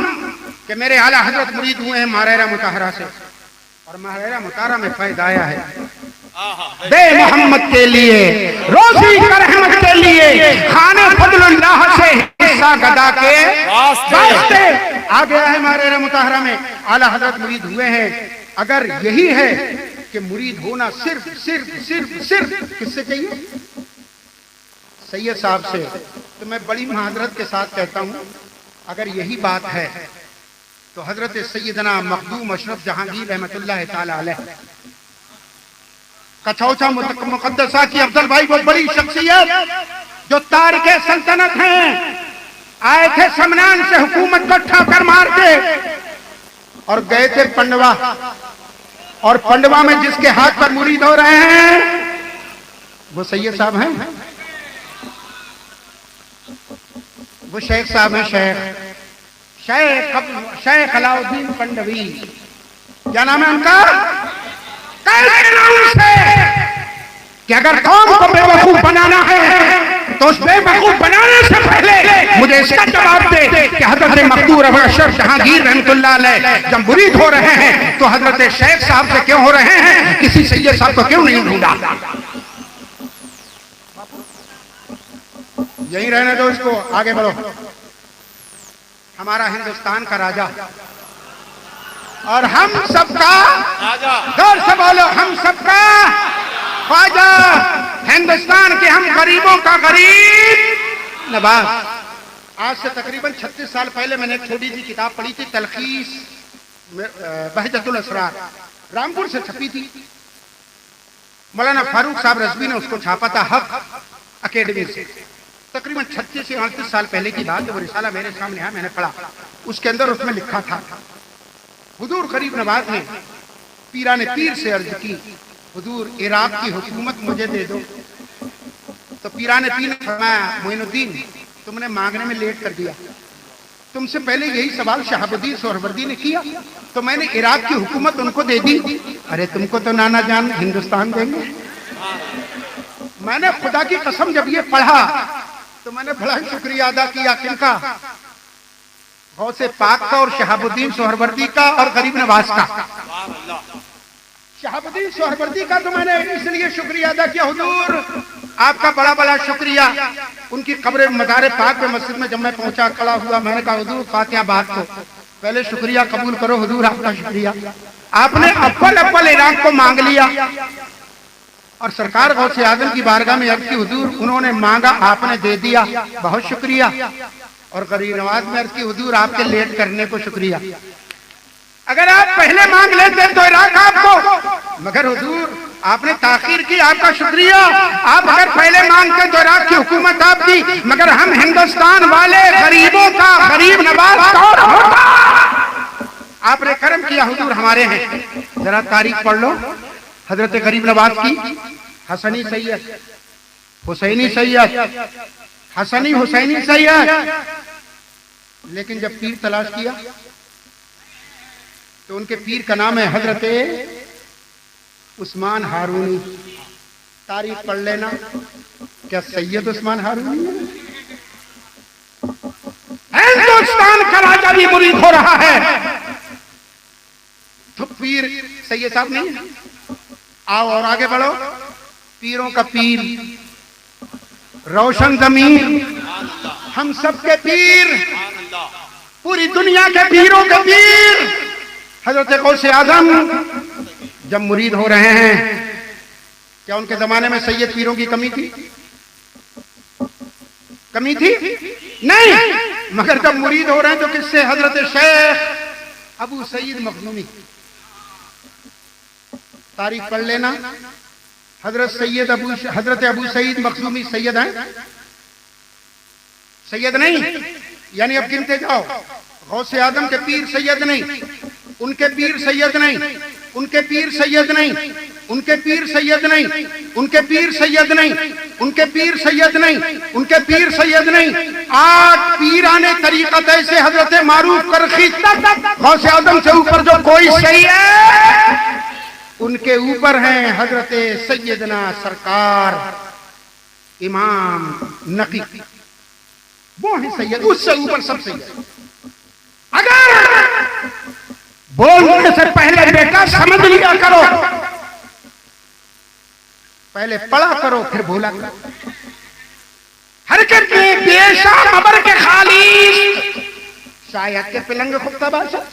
कि मेरे आला हजरत मुरीद हुए हैं महरेरा मुतहरा से, और महरेरा मुतहरा में फैज़ आया है बे मोहम्मद के लिए, रोज़ी का रहमत के लिए, खाने फजलुल्लाह से हिस्सा गदा के वास्ते आ गया है महरेरा मुतहरा में। आला हजरत मुरीद हुए हैं। अगर यही है कि मुरीद होना सिर्फ सिर्फ सिर्फ सिर्फ किससे चाहिए? सैयद साहब से। तो मैं बड़ी महादरत के साथ कहता हूं, अगर यही बात है तो हजरत सैयदना मखदूम अशरफ जहांगीर रहमतुल्लाह ताला अलैह कछौचा मुकद्दसा की अफजल भाई, वो बड़ी शख्सियत जो तारिके सल्तनत हैं, आए थे समनान से हुकूमत को ठाकर मार के और गए थे पंडवा, और पंडवा में जिसके हाथ पर मुरीद हो रहे हैं वो सैयद साहब हैं, वो शेख साहब हैं, शेख अलाउद्दीन पंडवी। क्या नाम है उनका? कैसे नाम से कि अगर कौम को बेवकूफ बनाना है तो उस बेवकूफ बनाने से पहले मुझे इसका जवाब दे कि हजरत मखदूम अशरफ जहांगीर रहमतुल्लाह अलैह जब मुरीद हो रहे हैं तो हजरत शेख साहब से क्यों हो रहे हैं, किसी सैयद साहब को क्यों नहीं ढूंढा? यही रहने दो इसको, आगे बढ़ो। हमारा हिंदुस्तान का राजा और हम सबका, जोर से बोलो, हम सबका ख्वाजा, हिंदुस्तान के हम गरीबों का गरीब नवाज। आज से तकरीबन 36 साल पहले मैंने एक छोटी सी किताब पढ़ी थी, तलखीस बहजतुल असरार, रामपुर से छपी थी। मौलाना फारूक साहब रज़वी ने उसको छापा था हक अकेडमी से। तकरीबन 36 से 38 साल पहले की बात है। वो रिसाला मेरे सामने है, मैंने पढ़ा। उसके अंदर उसमें लिखा था, हुजूर गरीब नवाज ने पीराने पीर से अर्ज की, हुजूर इराक की हुकूमत मुझे दे दो। तो पीराने पीर ने फरमाया, मोइनुद्दीन तुमने मांगने में लेट कर दिया, तुमसे पहले यही सवाल शहाबुद्दीन सोहरवर्दी ने किया, तो मैंने इराक की हुकूमत उनको दे दी। अरे तुमको तो नाना जान हिंदुस्तान देंगे। मैंने खुदा की कसम जब ये पढ़ा तो मैंने बड़ा शुक्रिया अदा किया, किनका? गौसे पाक का और शहाबुद्दीन सोहरवर्दी का और गरीब नवाज का। शहाबुद्दीन सोहरवर्दी का तो मैंने इसलिए शुक्रिया अदा किया, हुजूर आपका बड़ा बड़ा शुक्रिया। उनकी कब्र मज़ार पाक पे मस्जिद में जब मैं पहुंचा, खड़ा हुआ, मैंने कहा हुजूर फातिहा बात को पहले शुक्रिया कबूल करो, हुजूर आपका शुक्रिया। आपने अव्वल इराक को मांग लिया और सरकार गौसे आजम की बारगाह में अर्ज की, हुजूर उन्होंने मांगा आपने दे दिया, बहुत शुक्रिया। और गरीब नवाज में अर्ज की, हुजूर आपके लेट करने को शुक्रिया। अगर आप पहले मांग लेते तो इराक आपको, मगर हुजूर आपने ताखीर की, आपका शुक्रिया। आप अगर पहले मांगते तो इराक की हुकूमत आपकी, मगर हम हिंदुस्तान वाले गरीबों का गरीब नवाज कौन होता? आपने करम किया, हुजूर हमारे हैं। जरा तारीख पढ़ लो हजरत गरीब नवाज की। हसनी सैयद, हुसैनी सैयद, हसनी हुसैनी सैयद। लेकिन जब पीर तलाश किया तो उनके पीर का नाम है हजरत उस्मान हारूनी। तारीख पढ़ लेना, क्या सैयद उस्मान हारूनी हिंदुस्तान का राजा भी मुरीद हो रहा है तो पीर सैयद साहब नहीं है? आओ और आगे बढ़ो। पीरों का पीर, रोशन जमीन, हम सबके पीर, पूरी दुनिया के पीरों के पीर हजरत गौसे आजम जब मुरीद हो रहे हैं, क्या उनके जमाने में सैयद पीरों की कमी थी? कमी थी? नहीं। मगर जब मुरीद हो रहे हैं तो किससे? हजरत शेख अबू सईद मखदूमी। तारीख पढ़ लेना। हजरत अबू सईद मखदूमी सैयद हैं? सैयद नहीं, यानी अब गिनते जाओ। गौसे आजम के पीर सैयद नहीं, उनके पीर सैयद नहीं, उनके पीर सैयद नहीं, उनके पीर सैयद नहीं, उनके पीर सैयद नहीं, उनके पीर सैयद नहीं, उनके पीर सैयद नहीं। 8 पीराने तरीक़त ऐसे हजरत मारूफ करखी तक गौसे आजम से ऊपर जो कोई सैयद, उनके ऊपर हैं हजरत सैयदना सरकार इमाम नकी, वो है सैयद, उससे ऊपर सब सैयद। अगर बोलने से पहले बेटा समझ लिया करो, पहले पढ़ा करो फिर बोला करो। हरकत में पेशा मबर के खालिस शायद के पिलंग खुफ्ता बादशाह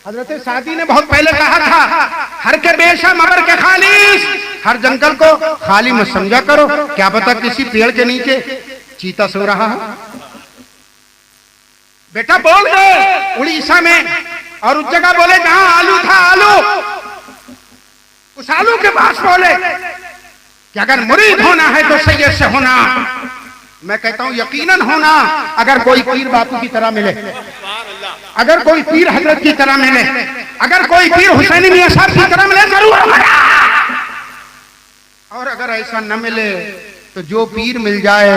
हजरत सादी ने बहुत पहले कहा था, हर के बेशा मबर के खालिस, हर जंगल को खाली मत समझा करो, क्या पता किसी पेड़ के नीचे चीता सो रहा है। बेटा बोल गए उड़ीसा में, और उस जगह बोले जहां आलू था, आलू, उस आलू के पास बोले कि अगर मुरीद होना है तो सैयद से होना। मैं कहता हूं यकीनन होना। अगर कोई पीर बापू की तरह मिले, अगर कोई पीर हजरत की तरह मिले, अगर कोई पीर हुसैनी मियां साहब की तरह मिले, जरूर होना। और अगर ऐसा न मिले तो जो पीर मिल जाए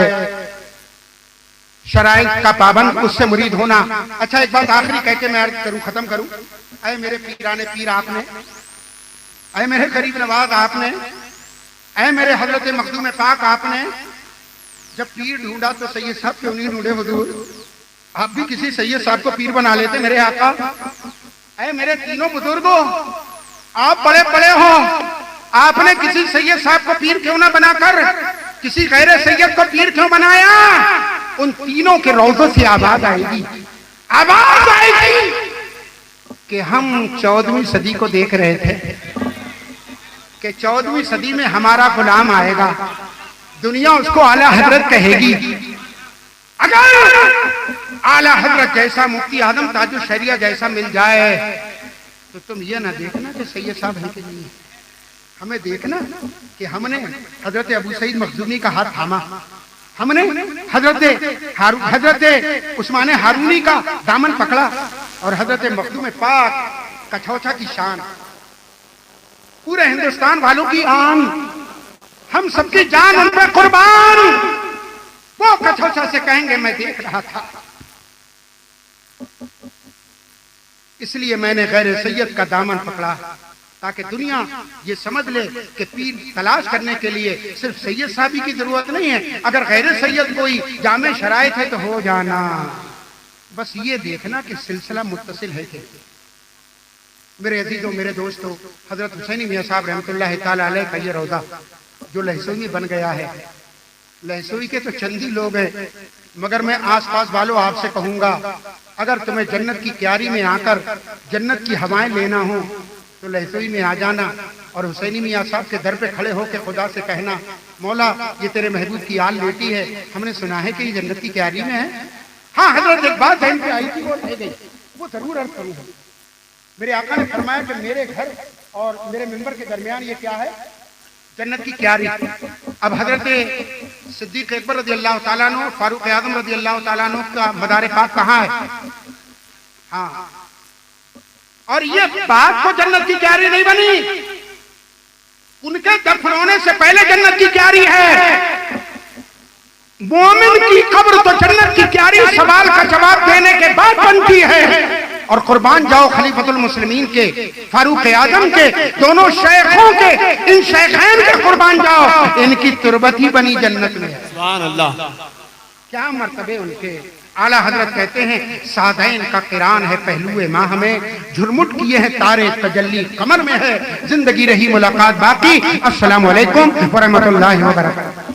शराइत का पाबंद, उससे मुरीद होना। अच्छा एक बात आखिरी कह के मैं अर्ज करूं, खत्म करूं। अरे मेरे पीराने पीर आपने, अरे मेरे गरीब नवाज आपने, अरे मेरे हजरत मखदूम पाक आपने। जब पीर ढूंढा तो सैयद साहब क्यों नहीं ढूंढे हुजूर? आप भी किसी सैयद साहब को पीर बना लेते मेरे आका। अरे मेरे तीनों बुजुर्गों, आप बड़े बड़े हो, आपने किसी सैयद साहब को पीर क्यों ना बनाकर किसी गैर सैयद को पीर क्यों बनाया? उन तीनों के रौज़ों से आवाज आएगी, आवाज आएगी कि हम 14वीं सदी को देख रहे थे कि 14वीं सदी में हमारा गुलाम आएगा, दुनिया उसको आला हजरत कहेगी। अगर आला हजरत जैसा मुफ्ती आजम ताजुल शरिया जैसा मिल जाए तो तुम ये ना देखना कि सैयद साहब है कि नहीं, हमें देखना कि हमने हजरत अबू सईद मखदूमी का हाथ थामा, हमने हजरत उस्मान हारूनी का दामन पकड़ा, और हजरत मखदूम पाक कछौछा की शान, पूरे हिंदुस्तान वालों की आन, हम सबकी जान उन पर कुर्बान। वो कछौछा से कहेंगे मैं देख रहा था। इसलिए मैंने गैर सैयद का दामन पकड़ा ताकि दुनिया ये समझ ले कि पीर तलाश करने के लिए सिर्फ सैयद साहबी की जरूरत नहीं है। अगर गैर सैयद कोई जामे शराइत है तो हो जाना, बस ये देखना कि सिलसिला मुत्तसिल है कि मेरे अजीजों, मेरे दोस्तों, हजरत हुसैनी मियां साहब रहमतुल्लाह ताला अलैह का ये रौदा जो लहसुई में बन गया है, लहसुई के तो चंद ही लोग हैं, मगर मैं आसपास वालों आपसे कहूंगा, अगर तुम्हें जन्नत की क्यारी में आकर जन्नत की हवाएं लेना हो तो लहसुई में आ जाना और हुसैनी मियां साहब के दर पे खड़े होकर खुदा से कहना, मौला ये तेरे महबूब की आल बेटी है, हमने सुना है कि ये जन्नत की क्यारी में है। हाँ हजरत, एक बात ध्यान पे आई थी, वो रह गई, वो जरूर अर्ज करूंगा। मेरे आका ने फरमाया कि मेरे घर और मेरे मिंबर के दरमियान ये क्या है, जन्नत की क्यारी। अब हजरत सिद्दीक अकबर रज़ी अल्लाह ताला अन्हु, फारूक आज़म रज़ी अल्लाह ताला अन्हु का मदार पाक कहाँ है? हाँ, और ये बात तो जन्नत की क्यारी नहीं बनी, उनके दफन होने से पहले जन्नत की क्यारी है। मोमिन की कब्र तो जन्नत की क्यारी सवाल का जवाब देने के बाद बनती है। और कुर्बान जाओ खलीफतुल मुस्लिमीन के, फारूक आजम के, दोनों शेखों के, इन शेखैन के कुर्बान जाओ, इनकी तुरबत ही बनी जन्नत में। सुभान अल्लाह, क्या मर्तबे उनके। आला हजरत कहते हैं, सादैन का किरान है पहलुए माह में, झुरमुट किए हैं तारे तजल्ली कमर में है, जिंदगी रही मुलाकात बाकी। अस्सलामु अलैकुम व रहमतुल्लाहि व बरकातहू।